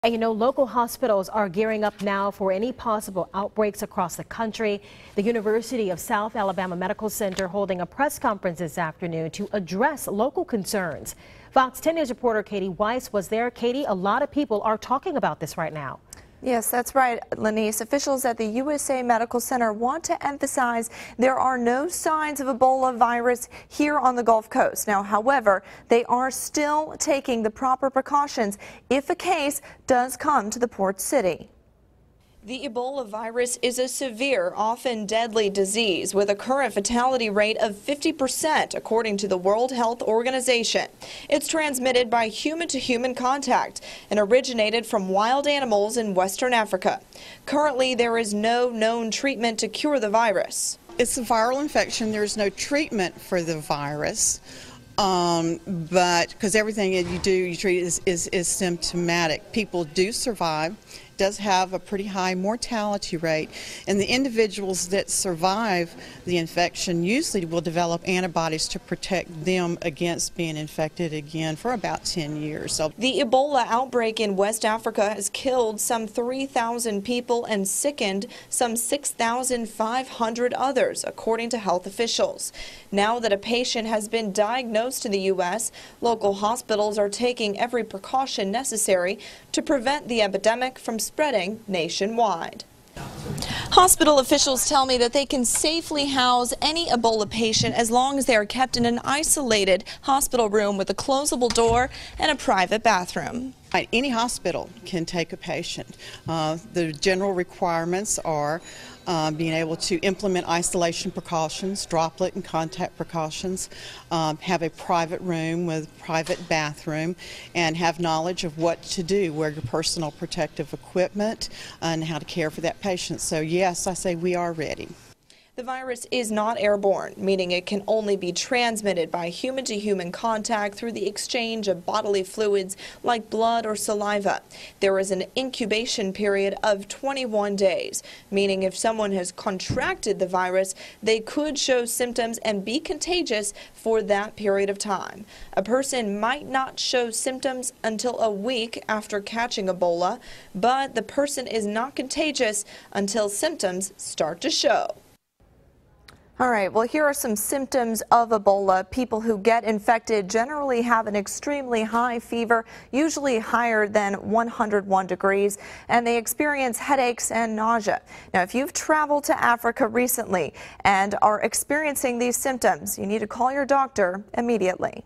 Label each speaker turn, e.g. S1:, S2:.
S1: And you know, local hospitals are gearing up now for any possible outbreaks across the country. The University of South Alabama Medical Center holding a press conference this afternoon to address local concerns. Fox 10 News reporter Katie Weiss was there. Katie, a lot of people are talking about this right now.
S2: Yes, that's right, Lanice. Officials at the USA Medical Center want to emphasize there are no signs of Ebola virus here on the Gulf Coast. Now, however, they are still taking the proper precautions if a case does come to the port city.
S3: The Ebola virus is a severe, often deadly disease with a current fatality rate of 50%, according to the World Health Organization. It's transmitted by human-to-human contact and originated from wild animals in Western Africa. Currently, there is no known treatment to cure the virus.
S4: It's a viral infection. There's no treatment for the virus. But because everything you treat is symptomatic. People do survive, does have a pretty high mortality rate, and the individuals that survive the infection usually will develop antibodies to protect them against being infected again for about 10 years. So
S3: the Ebola outbreak in West Africa has killed some 3,000 people and sickened some 6,500 others, according to health officials. Now that a patient has been diagnosed in the U.S., local hospitals are taking every precaution necessary to prevent the epidemic from spreading nationwide. Hospital officials tell me that they can safely house any Ebola patient as long as they are kept in an isolated hospital room with a closable door and a private bathroom.
S4: Any hospital can take a patient. The general requirements are being able to implement isolation precautions, droplet and contact precautions, have a private room with private bathroom, and have knowledge of what to do, wear your personal protective equipment, and how to care for that patient. So yes, I say we are ready.
S3: The virus is not airborne, meaning it can only be transmitted by human-to-human contact through the exchange of bodily fluids like blood or saliva. There is an incubation period of 21 days, meaning if someone has contracted the virus, they could show symptoms and be contagious for that period of time. A person might not show symptoms until a week after catching Ebola, but the person is not contagious until symptoms start to show.
S2: All right, well, here are some symptoms of Ebola. People who get infected generally have an extremely high fever, usually higher than 101 degrees, and they experience headaches and nausea. Now, if you've traveled to Africa recently and are experiencing these symptoms, you need to call your doctor immediately.